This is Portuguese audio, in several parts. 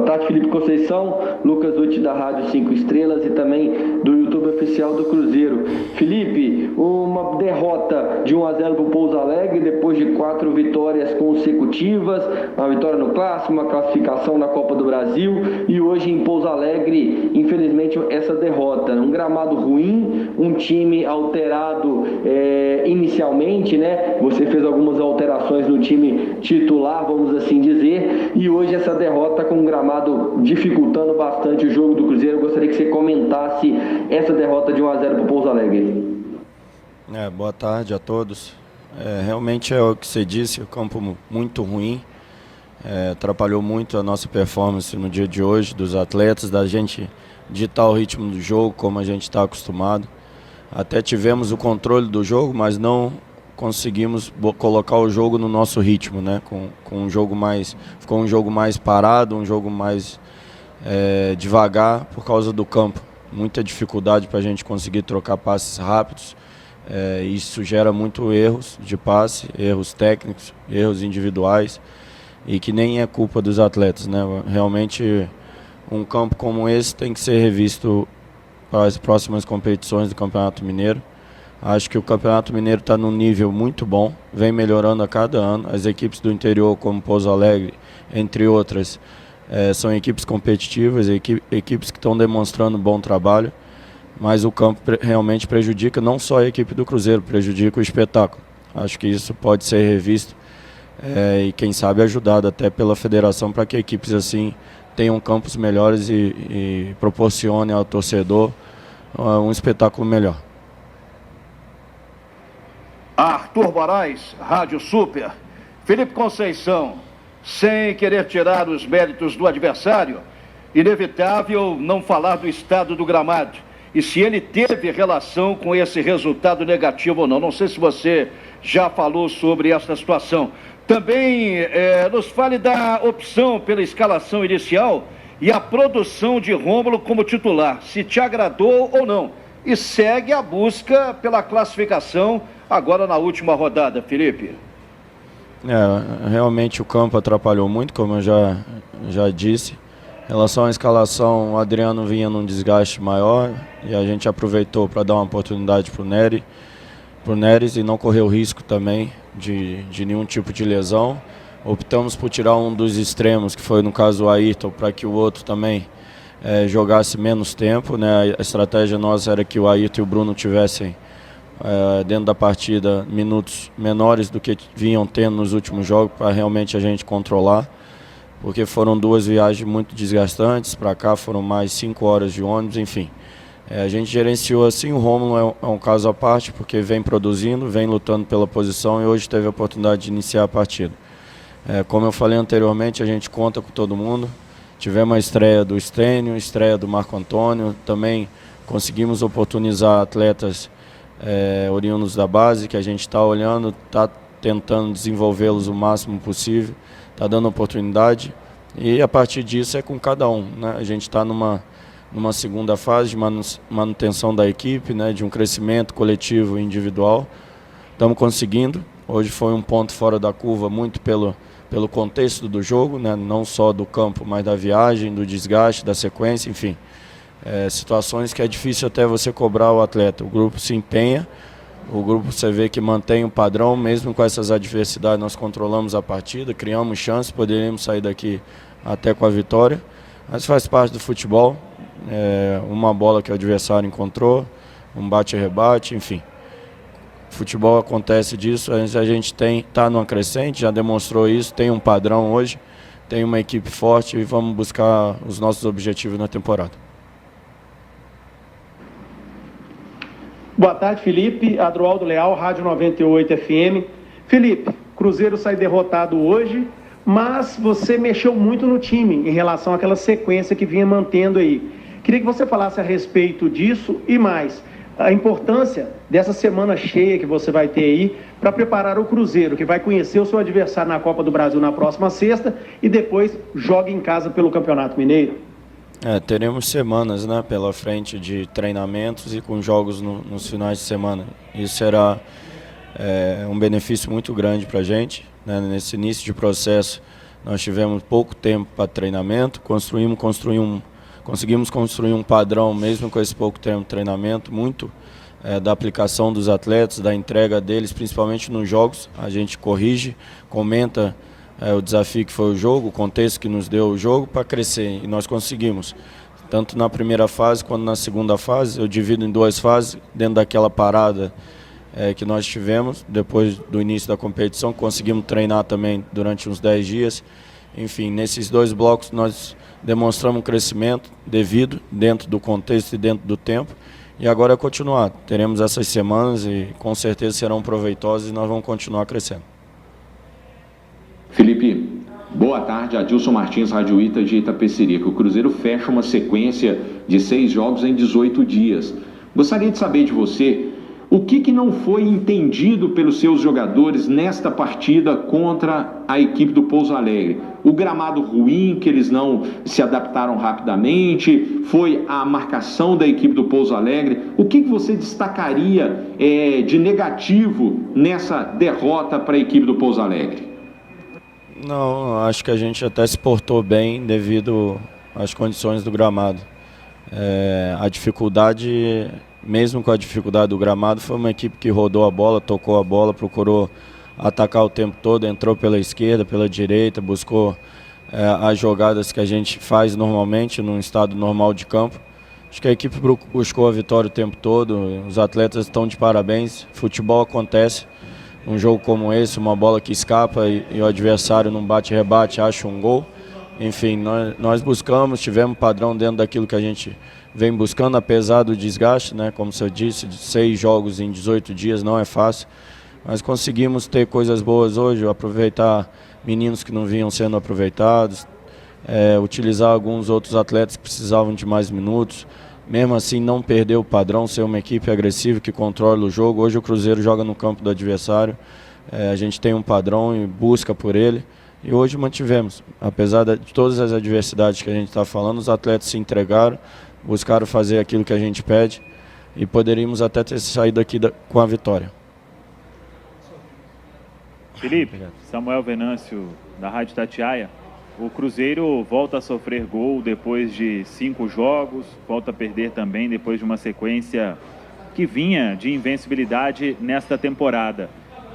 Boa tarde, Felipe Conceição, Lucas Uti da Rádio 5 Estrelas e também do YouTube oficial do Cruzeiro. Felipe, uma derrota de 1-0 para o Pouso Alegre depois de 4 vitórias consecutivas, uma vitória no Clássico, uma classificação na Copa do Brasil e hoje em Pouso Alegre, infelizmente, essa derrota. Um gramado ruim, um time alterado inicialmente, né? Você fez algumas alterações no time titular, vamos assim dizer, e hoje essa derrota com um gramado dificultando bastante o jogo do Cruzeiro. Eu gostaria que você comentasse essa derrota de 1-0 para o Pouso Alegre. Boa tarde a todos. Realmente é o que você disse, o campo muito ruim, atrapalhou muito a nossa performance no dia de hoje, dos atletas, da gente ditar o ritmo do jogo como a gente está acostumado. Até tivemos o controle do jogo, mas não conseguimos colocar o jogo no nosso ritmo, né? Ficou um jogo mais parado, um jogo mais devagar por causa do campo. Muita dificuldade para a gente conseguir trocar passes rápidos. Isso gera muito erros de passe, erros técnicos, erros individuais, e que nem é culpa dos atletas, né? Realmente um campo como esse tem que ser revisto para as próximas competições do Campeonato Mineiro. Acho que o Campeonato Mineiro está num nível muito bom, vem melhorando a cada ano. As equipes do interior, como Pouso Alegre, entre outras, são equipes competitivas, equipes que estão demonstrando bom trabalho, mas o campo realmente prejudica não só a equipe do Cruzeiro, prejudica o espetáculo. Acho que isso pode ser revisto e quem sabe ajudado até pela federação para que equipes assim tenham campos melhores e proporcionem ao torcedor um espetáculo melhor. Arthur Moraes, Rádio Super. Felipe Conceição, sem querer tirar os méritos do adversário, inevitável não falar do estado do gramado e se ele teve relação com esse resultado negativo ou não. Não sei se você já falou sobre essa situação. Também nos fale da opção pela escalação inicial e a produção de Rômulo como titular, se te agradou ou não. E segue a busca pela classificação agora na última rodada, Felipe. Realmente o campo atrapalhou muito, como eu já disse. Em relação à escalação, o Adriano vinha num desgaste maior e a gente aproveitou para dar uma oportunidade para o Neres e não correu risco também de nenhum tipo de lesão. Optamos por tirar um dos extremos, que foi no caso o Ayrton, para que o outro também jogasse menos tempo, né? A estratégia nossa era que o Ayrton e o Bruno tivessem dentro da partida minutos menores do que vinham tendo nos últimos jogos, para realmente a gente controlar, porque foram 2 viagens muito desgastantes. Para cá foram mais 5 horas de ônibus, enfim. A gente gerenciou assim. O Rômulo é um caso à parte, porque vem produzindo, vem lutando pela posição e hoje teve a oportunidade de iniciar a partida. Como eu falei anteriormente, a gente conta com todo mundo. Tivemos a estreia do Stênio, estreia do Marco Antônio, também conseguimos oportunizar atletas oriundos da base, que a gente está olhando, está tentando desenvolvê-los o máximo possível, está dando oportunidade e a partir disso é com cada um, né? A gente está numa segunda fase de manutenção da equipe, né? De um crescimento coletivo e individual. Estamos conseguindo. Hoje foi um ponto fora da curva, muito pelo contexto do jogo, né? Não só do campo, mas da viagem, do desgaste, da sequência, enfim. Situações que é difícil até você cobrar o atleta. O grupo se empenha, o grupo você vê que mantém o padrão, mesmo com essas adversidades nós controlamos a partida, criamos chances, poderíamos sair daqui até com a vitória, mas faz parte do futebol, uma bola que o adversário encontrou, um bate-rebate, enfim. Futebol acontece disso, a gente está numa crescente, já demonstrou isso, tem um padrão hoje, tem uma equipe forte e vamos buscar os nossos objetivos na temporada. Boa tarde, Felipe. Adroaldo Leal, Rádio 98 FM. Felipe, Cruzeiro sai derrotado hoje, mas você mexeu muito no time em relação àquela sequência que vinha mantendo aí. Queria que você falasse a respeito disso e mais, a importância dessa semana cheia que você vai ter aí para preparar o Cruzeiro, que vai conhecer o seu adversário na Copa do Brasil na próxima sexta e depois joga em casa pelo Campeonato Mineiro. Teremos semanas, né, pela frente de treinamentos e com jogos nos finais de semana. Isso será um benefício muito grande para a gente, né, nesse início de processo. Nós tivemos pouco tempo para treinamento, conseguimos construir um padrão mesmo com esse pouco tempo de treinamento, muito da aplicação dos atletas, da entrega deles, principalmente nos jogos. A gente corrige, comenta o desafio que foi o jogo, o contexto que nos deu o jogo para crescer, e nós conseguimos. Tanto na primeira fase quanto na segunda fase, eu divido em 2 fases, dentro daquela parada que nós tivemos, depois do início da competição, conseguimos treinar também durante uns 10 dias. Enfim, nesses 2 blocos nós demonstramos um crescimento devido, dentro do contexto e dentro do tempo, e agora é continuar. Teremos essas semanas e com certeza serão proveitosas e nós vamos continuar crescendo. Felipe, boa tarde. Adilson Martins, Rádio Ita de Itapecerica. O Cruzeiro fecha uma sequência de 6 jogos em 18 dias. Gostaria de saber de você o que não foi entendido pelos seus jogadores nesta partida contra a equipe do Pouso Alegre. O gramado ruim, que eles não se adaptaram rapidamente, foi a marcação da equipe do Pouso Alegre. O que você destacaria de negativo nessa derrota para a equipe do Pouso Alegre? Não, acho que a gente até se portou bem devido às condições do gramado. A dificuldade, mesmo com a dificuldade do gramado, foi uma equipe que rodou a bola, tocou a bola, procurou atacar o tempo todo, entrou pela esquerda, pela direita, buscou as jogadas que a gente faz normalmente num estado normal de campo. Acho que a equipe buscou a vitória o tempo todo, os atletas estão de parabéns, futebol acontece. Um jogo como esse, uma bola que escapa e o adversário não bate-rebate, acha um gol. Enfim, nós buscamos, tivemos padrão dentro daquilo que a gente vem buscando, apesar do desgaste, né? Como você disse, de 6 jogos em 18 dias não é fácil. Mas conseguimos ter coisas boas hoje, aproveitar meninos que não vinham sendo aproveitados, utilizar alguns outros atletas que precisavam de mais minutos. Mesmo assim, não perder o padrão, ser uma equipe agressiva que controla o jogo. Hoje o Cruzeiro joga no campo do adversário, a gente tem um padrão e busca por ele. E hoje mantivemos. Apesar de todas as adversidades que a gente está falando, os atletas se entregaram, buscaram fazer aquilo que a gente pede e poderíamos até ter saído daqui com a vitória. Felipe, Samuel Venâncio, da Rádio Itatiaia. O Cruzeiro volta a sofrer gol depois de 5 jogos, volta a perder também depois de uma sequência que vinha de invencibilidade nesta temporada.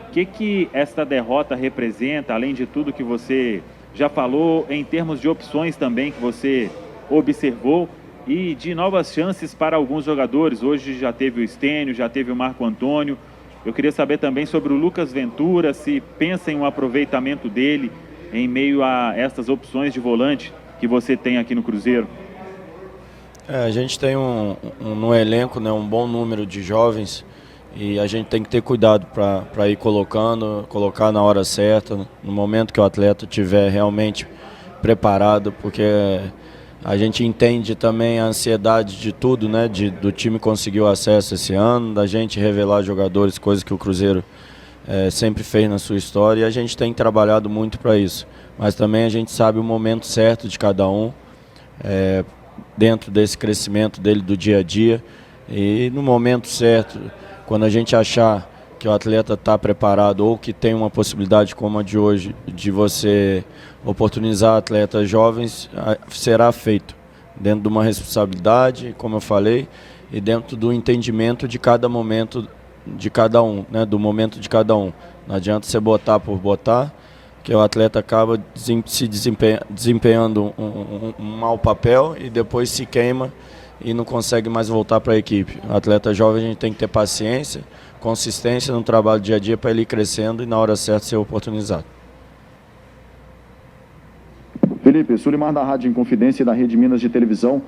O que esta derrota representa, além de tudo que você já falou, em termos de opções também que você observou e de novas chances para alguns jogadores? Hoje já teve o Estênio, já teve o Marco Antônio. Eu queria saber também sobre o Lucas Ventura, se pensa em um aproveitamento dele em meio a essas opções de volante que você tem aqui no Cruzeiro. A gente tem no elenco, né, um bom número de jovens e a gente tem que ter cuidado para ir colocar na hora certa, no momento que o atleta estiver realmente preparado, porque a gente entende também a ansiedade de tudo, né, do time conseguir o acesso esse ano, da gente revelar jogadores, coisa que o Cruzeiro sempre fez na sua história, e a gente tem trabalhado muito para isso. Mas também a gente sabe o momento certo de cada um, dentro desse crescimento dele do dia a dia, e no momento certo, quando a gente achar que o atleta está preparado ou que tem uma possibilidade como a de hoje, de você oportunizar atletas jovens, será feito dentro de uma responsabilidade, como eu falei, e dentro do entendimento de cada momento de cada um, né, do momento de cada um. Não adianta você botar por botar, que o atleta acaba se desempenhando um mau papel e depois se queima e não consegue mais voltar para a equipe. O atleta jovem, a gente tem que ter paciência, consistência no trabalho dia a dia para ele ir crescendo e na hora certa ser oportunizado. Felipe, Sulimar da Rádio Inconfidência e da Rede Minas de Televisão.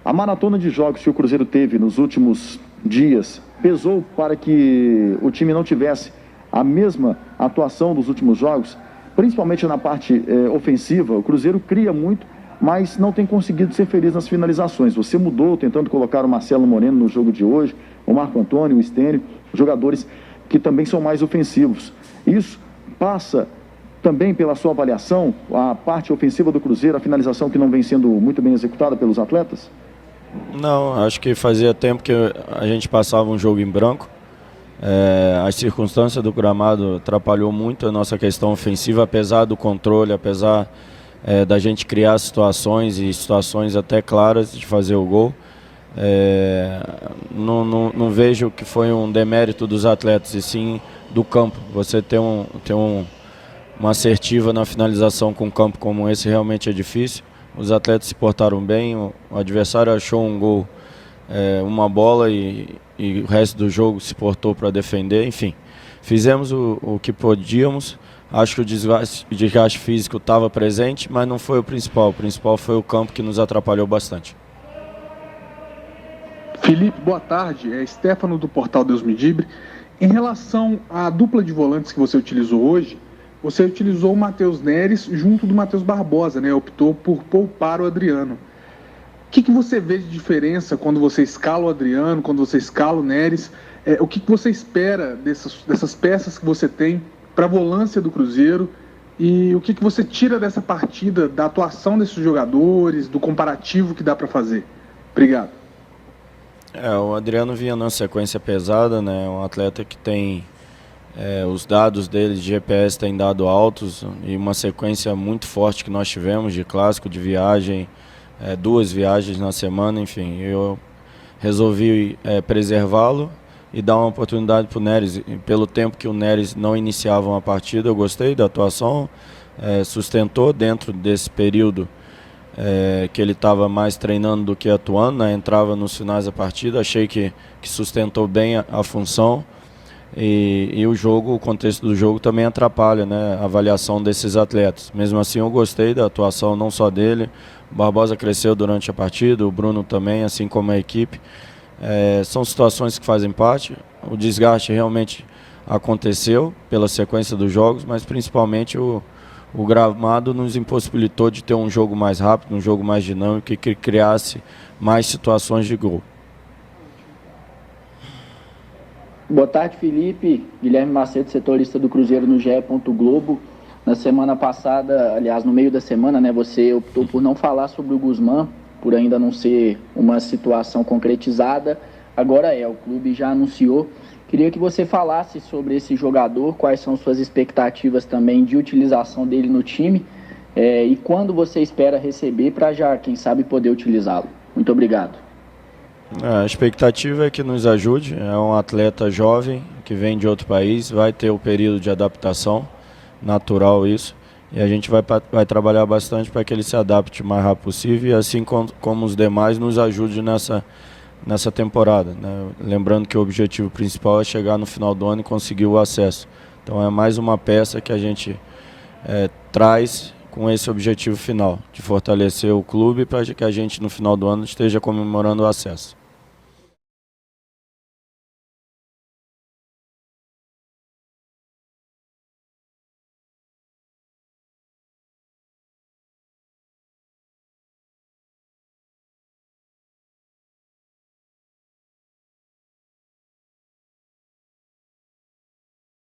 A maratona de jogos que o Cruzeiro teve nos últimos dias pesou para que o time não tivesse a mesma atuação dos últimos jogos, principalmente na parte ofensiva. O Cruzeiro cria muito, mas não tem conseguido ser feliz nas finalizações. Você mudou, tentando colocar o Marcelo Moreno no jogo de hoje, o Marco Antônio, o Estênio, jogadores que também são mais ofensivos. Isso passa também pela sua avaliação, a parte ofensiva do Cruzeiro, a finalização que não vem sendo muito bem executada pelos atletas? Não, acho que fazia tempo que a gente passava um jogo em branco. As circunstâncias do gramado atrapalhou muito a nossa questão ofensiva, apesar do controle, apesar da gente criar situações e situações até claras de fazer o gol. Não vejo que foi um demérito dos atletas, e sim do campo. Você ter uma assertiva na finalização com um campo como esse realmente é difícil. Os atletas se portaram bem, o adversário achou um gol, uma bola e o resto do jogo se portou para defender. Enfim, fizemos o que podíamos. Acho que o desgaste físico estava presente, mas não foi o principal. O principal foi o campo, que nos atrapalhou bastante. Felipe, boa tarde. É Stefano do portal Deus Me Dibre. Em relação à dupla de volantes que você utilizou hoje, você utilizou o Matheus Neres junto do Matheus Barbosa, né? Optou por poupar o Adriano. O que você vê de diferença quando você escala o Adriano, quando você escala o Neres? O que você espera dessas peças que você tem para a volância do Cruzeiro? E o que você tira dessa partida, da atuação desses jogadores, do comparativo que dá para fazer? Obrigado. O Adriano vinha numa sequência pesada, né? Um atleta que tem os dados dele de GPS têm dado altos, e uma sequência muito forte que nós tivemos de clássico, de viagem, 2 viagens na semana, enfim. Eu resolvi preservá-lo e dar uma oportunidade para o Neres. E pelo tempo que o Neres não iniciava uma partida, eu gostei da atuação, sustentou dentro desse período que ele estava mais treinando do que atuando, né? Entrava nos finais da partida, achei que sustentou bem a função. E o contexto do jogo também atrapalha, né, a avaliação desses atletas. Mesmo assim, eu gostei da atuação não só dele. O Barbosa cresceu durante a partida, o Bruno também, assim como a equipe. São situações que fazem parte. O desgaste realmente aconteceu pela sequência dos jogos, mas principalmente o gramado nos impossibilitou de ter um jogo mais rápido, um jogo mais dinâmico e que criasse mais situações de gol. Boa tarde, Felipe. Guilherme Macedo, setorista do Cruzeiro no GE. Globo. Na semana passada, aliás, no meio da semana, né, você optou por não falar sobre o Guzmán, por ainda não ser uma situação concretizada. Agora o clube já anunciou. Queria que você falasse sobre esse jogador, quais são suas expectativas também de utilização dele no time, e quando você espera receber para já, quem sabe, poder utilizá-lo. Muito obrigado. A expectativa é que nos ajude. É um atleta jovem que vem de outro país, vai ter o período de adaptação, natural isso, e a gente vai trabalhar bastante para que ele se adapte o mais rápido possível, e assim como os demais, nos ajude nessa temporada, né? Lembrando que o objetivo principal é chegar no final do ano e conseguir o acesso. Então é mais uma peça que a gente traz com esse objetivo final, de fortalecer o clube para que a gente no final do ano esteja comemorando o acesso.